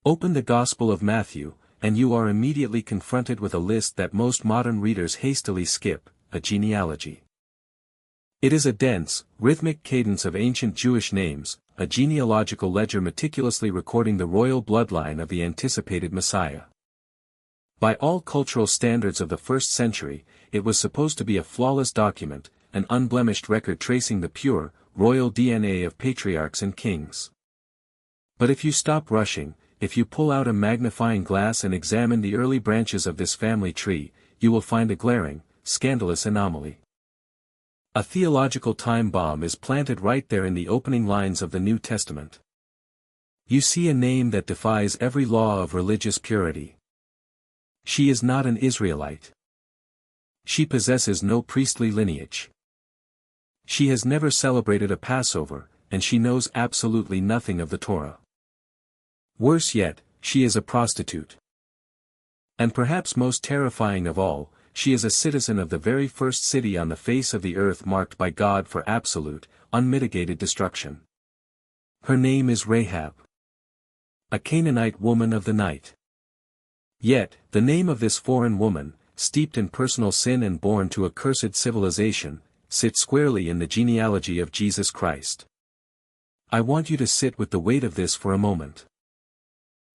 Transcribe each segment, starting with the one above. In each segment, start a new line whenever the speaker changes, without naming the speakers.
Open the Gospel of Matthew, and you are immediately confronted with a list that most modern readers hastily skip, a genealogy. It is a dense, rhythmic cadence of ancient Jewish names, a genealogical ledger meticulously recording the royal bloodline of the anticipated Messiah. By all cultural standards of the first century, it was supposed to be a flawless document, an unblemished record tracing the pure, royal DNA of patriarchs and kings. But if you stop rushing, if you pull out a magnifying glass and examine the early branches of this family tree, you will find a glaring, scandalous anomaly. A theological time bomb is planted right there in the opening lines of the New Testament. You see a name that defies every law of religious purity. She is not an Israelite. She possesses no priestly lineage. She has never celebrated a Passover, and she knows absolutely nothing of the Torah. Worse yet, she is a prostitute. And perhaps most terrifying of all, she is a citizen of the very first city on the face of the earth marked by God for absolute, unmitigated destruction. Her name is Rahab. A Canaanite woman of the night. Yet, the name of this foreign woman, steeped in personal sin and born to a cursed civilization, sits squarely in the genealogy of Jesus Christ. I want you to sit with the weight of this for a moment.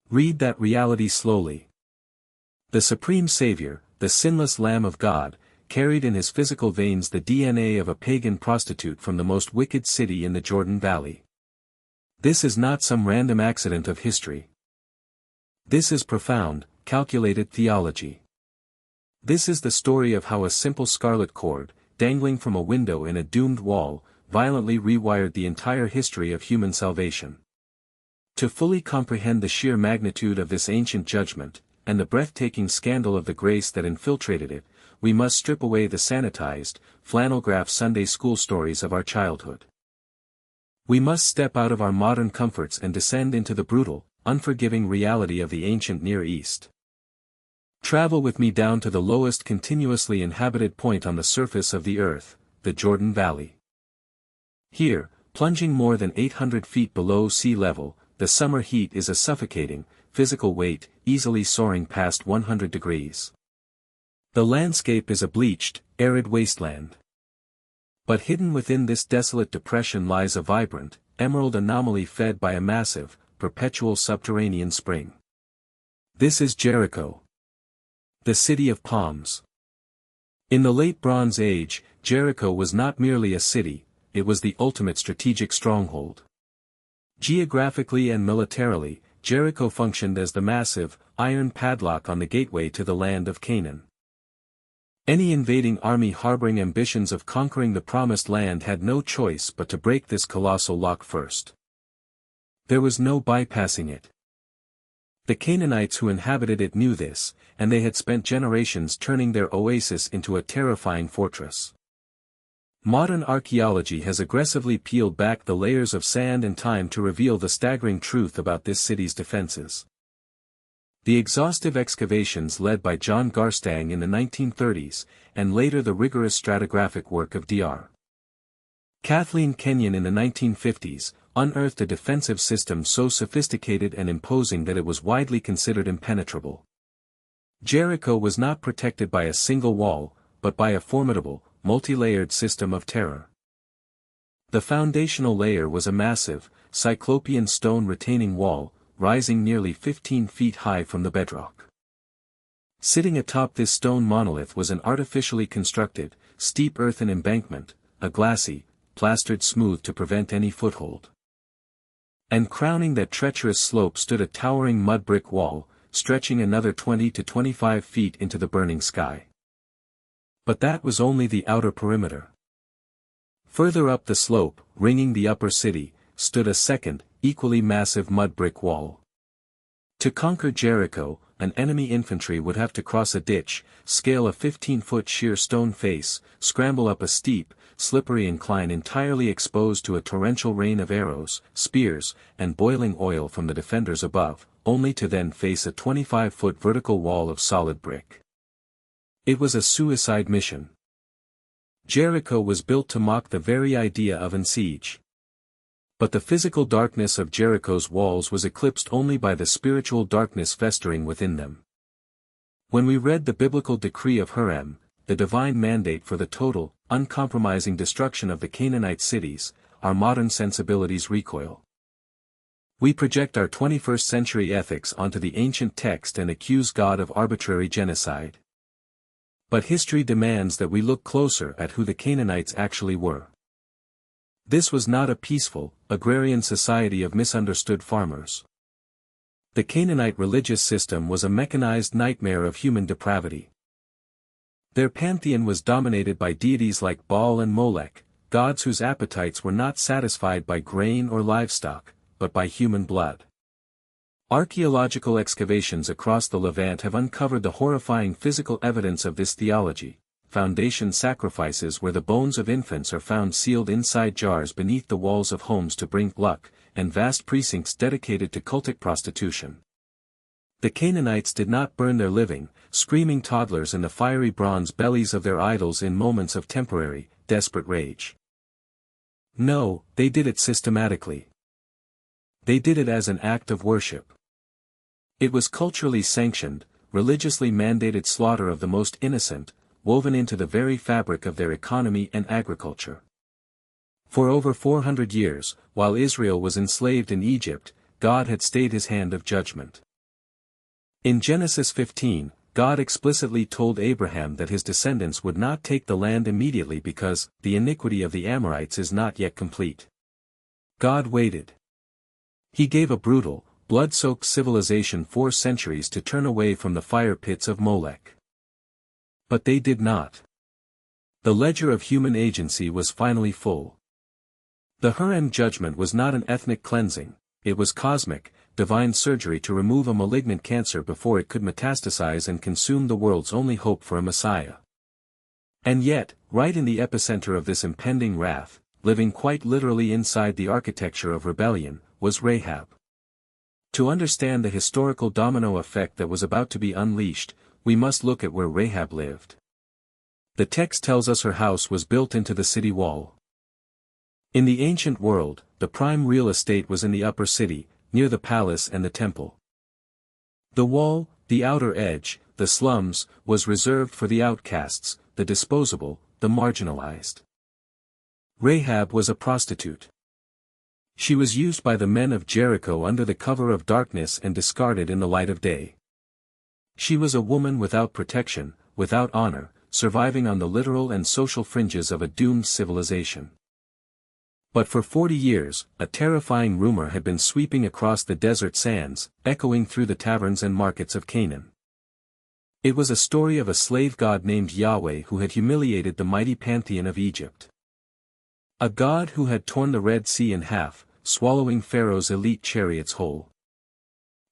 Read that reality slowly. The Supreme Savior, the sinless Lamb of God, carried in his physical veins the DNA of a pagan prostitute from the most wicked city in the Jordan Valley. This is not some random accident of history. This is profound, calculated theology. This is the story of how a simple scarlet cord, dangling from a window in a doomed wall, violently rewired the entire history of human salvation. To fully comprehend the sheer magnitude of this ancient judgment, and the breathtaking scandal of the grace that infiltrated it, we must strip away the sanitized, flannel-graph Sunday school stories of our childhood. We must step out of our modern comforts and descend into the brutal, unforgiving reality of the ancient Near East. Travel with me down to the lowest continuously inhabited point on the surface of the earth, the Jordan Valley. Here, plunging more than 800 feet below sea level, the summer heat is a suffocating, physical weight, easily soaring past 100 degrees. The landscape is a bleached, arid wasteland. But hidden within this desolate depression lies a vibrant, emerald anomaly fed by a massive, perpetual subterranean spring. This is Jericho. The city of palms. In the late Bronze Age, Jericho was not merely a city, it was the ultimate strategic stronghold. Geographically and militarily, Jericho functioned as the massive, iron padlock on the gateway to the land of Canaan. Any invading army harboring ambitions of conquering the Promised Land had no choice but to break this colossal lock first. There was no bypassing it. The Canaanites who inhabited it knew this, and they had spent generations turning their oasis into a terrifying fortress. Modern archaeology has aggressively peeled back the layers of sand and time to reveal the staggering truth about this city's defenses. The exhaustive excavations led by John Garstang in the 1930s, and later the rigorous stratigraphic work of Dr. Kathleen Kenyon in the 1950s, unearthed a defensive system so sophisticated and imposing that it was widely considered impenetrable. Jericho was not protected by a single wall, but by a formidable, multi-layered system of terror. The foundational layer was a massive, cyclopean stone retaining wall, rising nearly 15 feet high from the bedrock. Sitting atop this stone monolith was an artificially constructed, steep earthen embankment, a glassy, plastered smooth to prevent any foothold. And crowning that treacherous slope stood a towering mudbrick wall, stretching another 20 to 25 feet into the burning sky. But that was only the outer perimeter. Further up the slope, ringing the upper city, stood a second, equally massive mud-brick wall. To conquer Jericho, an enemy infantry would have to cross a ditch, scale a 15-foot sheer stone face, scramble up a steep, slippery incline entirely exposed to a torrential rain of arrows, spears, and boiling oil from the defenders above, only to then face a 25-foot vertical wall of solid brick. It was a suicide mission. Jericho was built to mock the very idea of a siege. But the physical darkness of Jericho's walls was eclipsed only by the spiritual darkness festering within them. When we read the biblical decree of Herem, the divine mandate for the total, uncompromising destruction of the Canaanite cities, our modern sensibilities recoil. We project our 21st century ethics onto the ancient text and accuse God of arbitrary genocide. But history demands that we look closer at who the Canaanites actually were. This was not a peaceful, agrarian society of misunderstood farmers. The Canaanite religious system was a mechanized nightmare of human depravity. Their pantheon was dominated by deities like Baal and Molech, gods whose appetites were not satisfied by grain or livestock, but by human blood. Archaeological excavations across the Levant have uncovered the horrifying physical evidence of this theology: foundation sacrifices where the bones of infants are found sealed inside jars beneath the walls of homes to bring luck, and vast precincts dedicated to cultic prostitution. The Canaanites did not burn their living, screaming toddlers in the fiery bronze bellies of their idols in moments of temporary, desperate rage. No, they did it systematically. They did it as an act of worship. It was culturally sanctioned, religiously mandated slaughter of the most innocent, woven into the very fabric of their economy and agriculture. For over 400 years, while Israel was enslaved in Egypt, God had stayed his hand of judgment. In Genesis 15, God explicitly told Abraham that his descendants would not take the land immediately because the iniquity of the Amorites is not yet complete. God waited. He gave a brutal, blood-soaked civilization 4 centuries to turn away from the fire pits of Molech. But they did not. The ledger of human agency was finally full. The Herem judgment was not an ethnic cleansing, it was cosmic, divine surgery to remove a malignant cancer before it could metastasize and consume the world's only hope for a Messiah. And yet, right in the epicenter of this impending wrath, living quite literally inside the architecture of rebellion, was Rahab. To understand the historical domino effect that was about to be unleashed, we must look at where Rahab lived. The text tells us her house was built into the city wall. In the ancient world, the prime real estate was in the upper city, near the palace and the temple. The wall, the outer edge, the slums, was reserved for the outcasts, the disposable, the marginalized. Rahab was a prostitute. She was used by the men of Jericho under the cover of darkness and discarded in the light of day. She was a woman without protection, without honor, surviving on the literal and social fringes of a doomed civilization. But for 40 years, a terrifying rumor had been sweeping across the desert sands, echoing through the taverns and markets of Canaan. It was a story of a slave god named Yahweh who had humiliated the mighty pantheon of Egypt. A god who had torn the Red Sea in half, swallowing Pharaoh's elite chariots whole.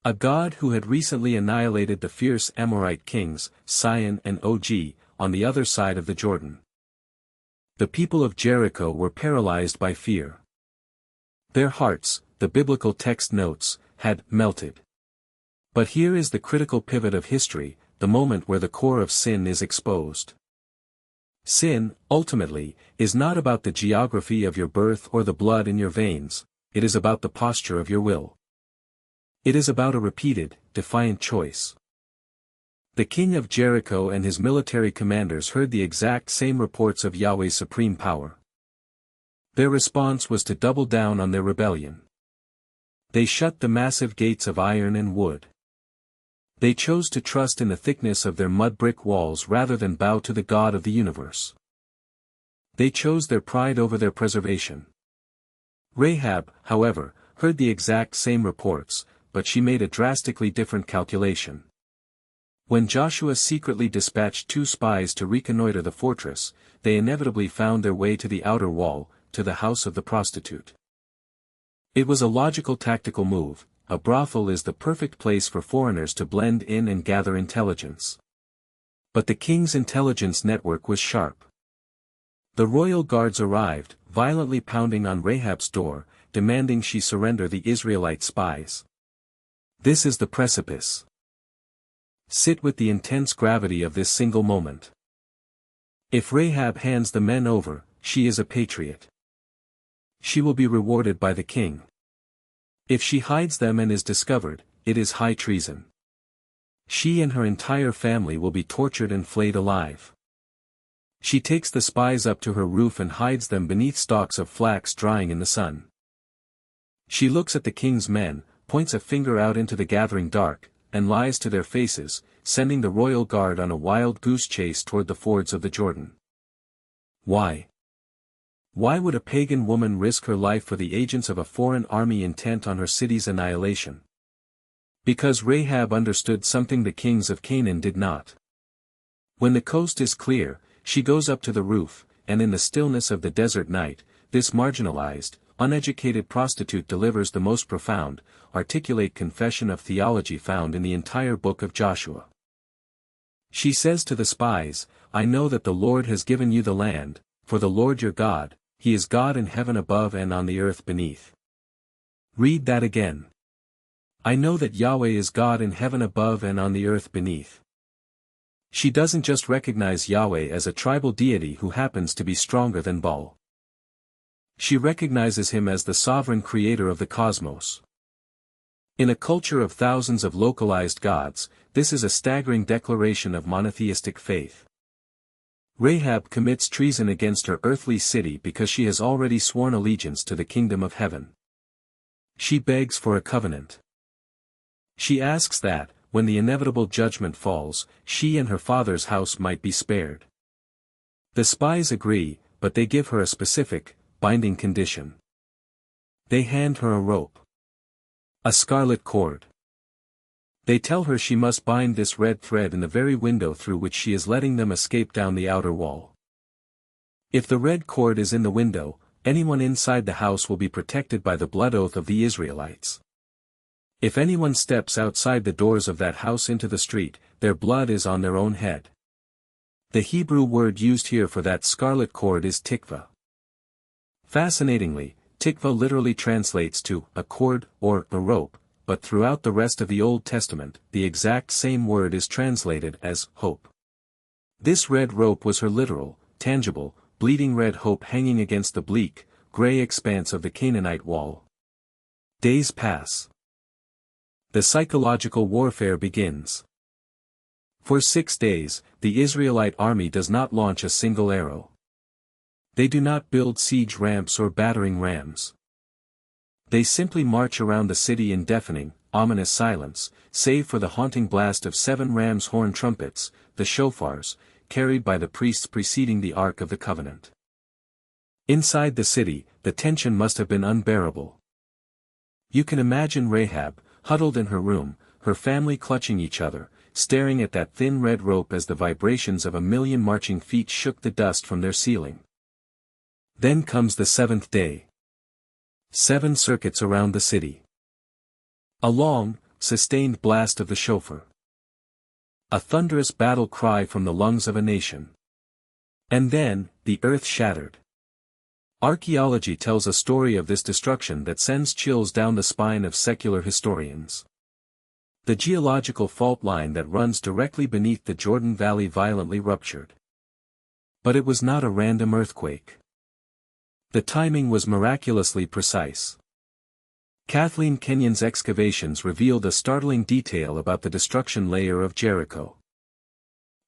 A god who had recently annihilated the fierce Amorite kings, Sihon and Og, on the other side of the Jordan. The people of Jericho were paralyzed by fear. Their hearts, the biblical text notes, had melted. But here is the critical pivot of history, the moment where the core of sin is exposed. Sin, ultimately, is not about the geography of your birth or the blood in your veins, it is about the posture of your will. It is about a repeated, defiant choice. The king of Jericho and his military commanders heard the exact same reports of Yahweh's supreme power. Their response was to double down on their rebellion. They shut the massive gates of iron and wood. They chose to trust in the thickness of their mud-brick walls rather than bow to the God of the universe. They chose their pride over their preservation. Rahab, however, heard the exact same reports, but she made a drastically different calculation. When Joshua secretly dispatched 2 spies to reconnoiter the fortress, they inevitably found their way to the outer wall, to the house of the prostitute. It was a logical tactical move. A brothel is the perfect place for foreigners to blend in and gather intelligence. But the king's intelligence network was sharp. The royal guards arrived, violently pounding on Rahab's door, demanding she surrender the Israelite spies. This is the precipice. Sit with the intense gravity of this single moment. If Rahab hands the men over, she is a patriot. she will be rewarded by the king. If she hides them and is discovered, it is high treason. She and her entire family will be tortured and flayed alive. She takes the spies up to her roof and hides them beneath stalks of flax drying in the sun. She looks at the king's men, points a finger out into the gathering dark, and lies to their faces, sending the royal guard on a wild goose chase toward the fords of the Jordan. Why? Why would a pagan woman risk her life for the agents of a foreign army intent on her city's annihilation? Because Rahab understood something the kings of Canaan did not. When the coast is clear, she goes up to the roof, and in the stillness of the desert night, this marginalized, uneducated prostitute delivers the most profound, articulate confession of theology found in the entire book of Joshua. She says to the spies, "I know that the Lord has given you the land, for the Lord your God, He is God in heaven above and on the earth beneath." Read that again. I know that Yahweh is God in heaven above and on the earth beneath. She doesn't just recognize Yahweh as a tribal deity who happens to be stronger than Baal. She recognizes him as the sovereign creator of the cosmos. In a culture of thousands of localized gods, this is a staggering declaration of monotheistic faith. Rahab commits treason against her earthly city because she has already sworn allegiance to the kingdom of heaven. She begs for a covenant. She asks that, when the inevitable judgment falls, she and her father's house might be spared. The spies agree, but they give her a specific, binding condition. They hand her a rope. A scarlet cord. They tell her she must bind this red thread in the very window through which she is letting them escape down the outer wall. If the red cord is in the window, anyone inside the house will be protected by the blood oath of the Israelites. If anyone steps outside the doors of that house into the street, their blood is on their own head. The Hebrew word used here for that scarlet cord is tikvah. Fascinatingly, Tikvah literally translates to a cord or a rope, but throughout the rest of the Old Testament, the exact same word is translated as hope. This red rope was her literal, tangible, bleeding red hope hanging against the bleak, gray expanse of the Canaanite wall. Days pass. The psychological warfare begins. For 6 days, the Israelite army does not launch a single arrow. They do not build siege ramps or battering rams. They simply march around the city in deafening, ominous silence, save for the haunting blast of 7 ram's horn trumpets, the shofars, carried by the priests preceding the Ark of the Covenant. Inside the city, the tension must have been unbearable. You can imagine Rahab, huddled in her room, her family clutching each other, staring at that thin red rope as the vibrations of 1,000,000 marching feet shook the dust from their ceiling. Then comes the 7th day. 7 circuits around the city. A long, sustained blast of the shofar. A thunderous battle cry from the lungs of a nation. And then, the earth shattered. Archaeology tells a story of this destruction that sends chills down the spine of secular historians. The geological fault line that runs directly beneath the Jordan Valley violently ruptured. But it was not a random earthquake. The timing was miraculously precise. Kathleen Kenyon's excavations revealed a startling detail about the destruction layer of Jericho.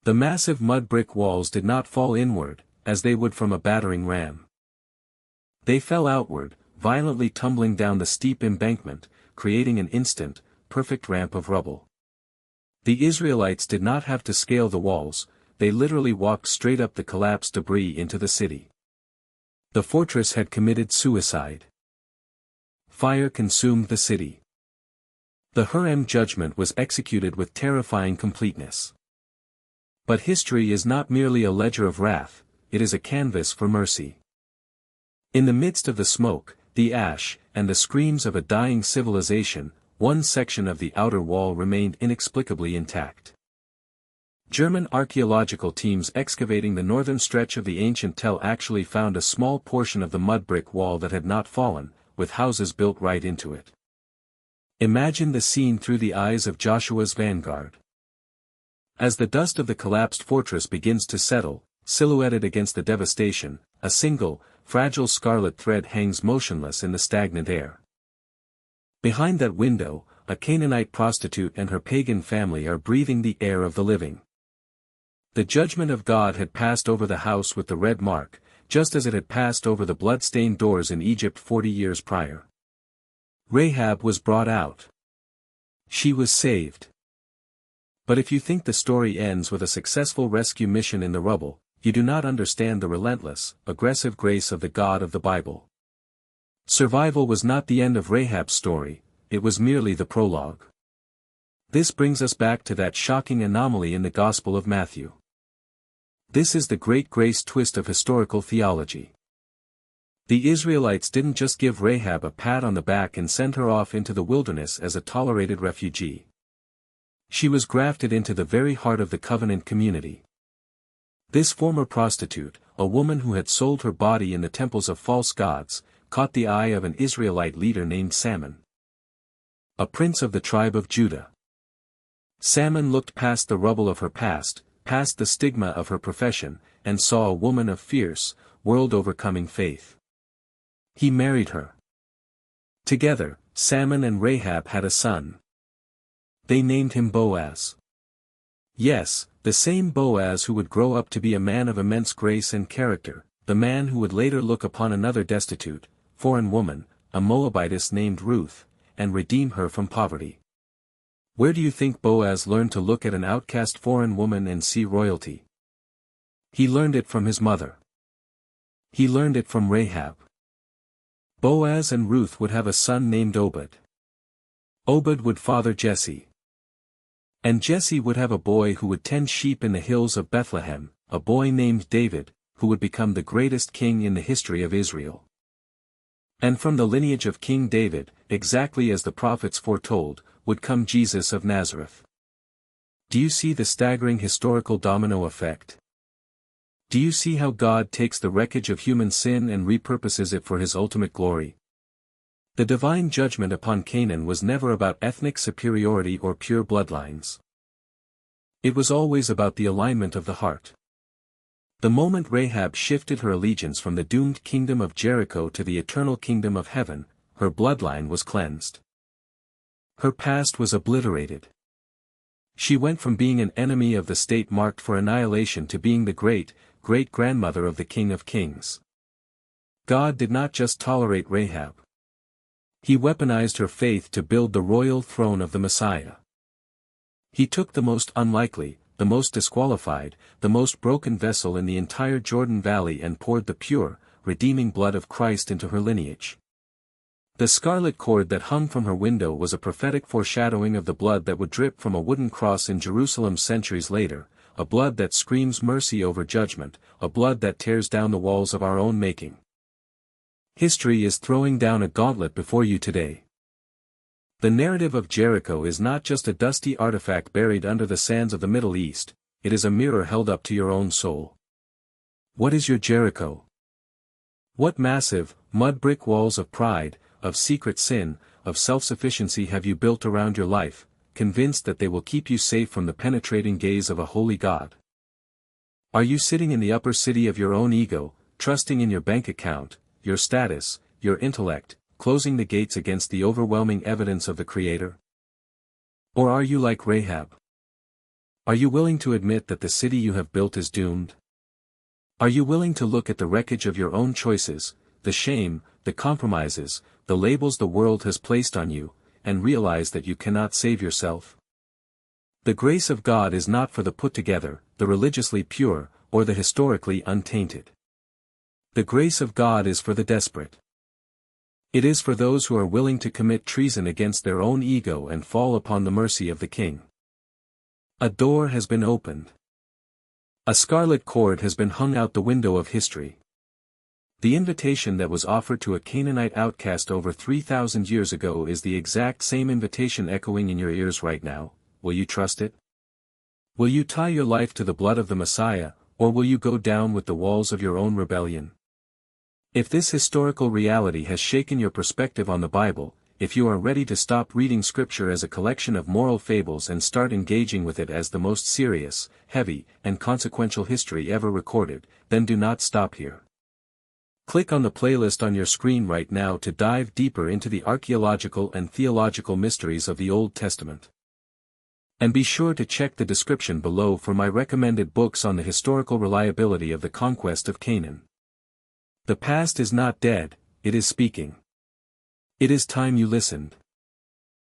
The massive mud brick walls did not fall inward, as they would from a battering ram. They fell outward, violently tumbling down the steep embankment, creating an instant, perfect ramp of rubble. The Israelites did not have to scale the walls, they literally walked straight up the collapsed debris into the city. The fortress had committed suicide. Fire consumed the city. The Herem judgment was executed with terrifying completeness. But history is not merely a ledger of wrath, it is a canvas for mercy. In the midst of the smoke, the ash, and the screams of a dying civilization, one section of the outer wall remained inexplicably intact. German archaeological teams excavating the northern stretch of the ancient Tell actually found a small portion of the mud brick wall that had not fallen, with houses built right into it. Imagine the scene through the eyes of Joshua's vanguard. As the dust of the collapsed fortress begins to settle, silhouetted against the devastation, a single, fragile scarlet thread hangs motionless in the stagnant air. Behind that window, a Canaanite prostitute and her pagan family are breathing the air of the living. The judgment of God had passed over the house with the red mark, just as it had passed over the blood-stained doors in Egypt 40 years prior. Rahab was brought out. She was saved. But if you think the story ends with a successful rescue mission in the rubble, you do not understand the relentless, aggressive grace of the God of the Bible. Survival was not the end of Rahab's story, it was merely the prologue. This brings us back to that shocking anomaly in the Gospel of Matthew. This is the great grace twist of historical theology. The Israelites didn't just give Rahab a pat on the back and send her off into the wilderness as a tolerated refugee. She was grafted into the very heart of the covenant community. This former prostitute, a woman who had sold her body in the temples of false gods, caught the eye of an Israelite leader named Salmon, a prince of the tribe of Judah. Salmon looked past the rubble of her past, past the stigma of her profession, and saw a woman of fierce, world-overcoming faith. He married her. Together, Salmon and Rahab had a son. They named him Boaz. Yes, the same Boaz who would grow up to be a man of immense grace and character, the man who would later look upon another destitute, foreign woman, a Moabitess named Ruth, and redeem her from poverty. Where do you think Boaz learned to look at an outcast foreign woman and see royalty? He learned it from his mother. He learned it from Rahab. Boaz and Ruth would have a son named Obed. Obed would father Jesse. And Jesse would have a boy who would tend sheep in the hills of Bethlehem, a boy named David, who would become the greatest king in the history of Israel. And from the lineage of King David, exactly as the prophets foretold, would come Jesus of Nazareth. Do you see the staggering historical domino effect? Do you see how God takes the wreckage of human sin and repurposes it for his ultimate glory? The divine judgment upon Canaan was never about ethnic superiority or pure bloodlines. It was always about the alignment of the heart. The moment Rahab shifted her allegiance from the doomed kingdom of Jericho to the eternal kingdom of heaven, her bloodline was cleansed. Her past was obliterated. She went from being an enemy of the state marked for annihilation to being the great-grandmother of the King of Kings. God did not just tolerate Rahab. He weaponized her faith to build the royal throne of the Messiah. He took the most unlikely, the most disqualified, the most broken vessel in the entire Jordan Valley and poured the pure, redeeming blood of Christ into her lineage. The scarlet cord that hung from her window was a prophetic foreshadowing of the blood that would drip from a wooden cross in Jerusalem centuries later, a blood that screams mercy over judgment, a blood that tears down the walls of our own making. History is throwing down a gauntlet before you today. The narrative of Jericho is not just a dusty artifact buried under the sands of the Middle East, it is a mirror held up to your own soul. What is your Jericho? What massive, mud-brick walls of pride, of secret sin, of self-sufficiency have you built around your life, convinced that they will keep you safe from the penetrating gaze of a holy God? Are you sitting in the upper city of your own ego, trusting in your bank account, your status, your intellect, closing the gates against the overwhelming evidence of the Creator? Or are you like Rahab? Are you willing to admit that the city you have built is doomed? Are you willing to look at the wreckage of your own choices, the shame, the compromises, the labels the world has placed on you, and realize that you cannot save yourself? The grace of God is not for the put-together, the religiously pure, or the historically untainted. The grace of God is for the desperate. It is for those who are willing to commit treason against their own ego and fall upon the mercy of the King. A door has been opened. A scarlet cord has been hung out the window of history. The invitation that was offered to a Canaanite outcast over 3,000 years ago is the exact same invitation echoing in your ears right now. Will you trust it? Will you tie your life to the blood of the Messiah, or will you go down with the walls of your own rebellion? If this historical reality has shaken your perspective on the Bible, if you are ready to stop reading Scripture as a collection of moral fables and start engaging with it as the most serious, heavy, and consequential history ever recorded, then do not stop here. Click on the playlist on your screen right now to dive deeper into the archaeological and theological mysteries of the Old Testament. And be sure to check the description below for my recommended books on the historical reliability of the conquest of Canaan. The past is not dead, it is speaking. It is time you listened.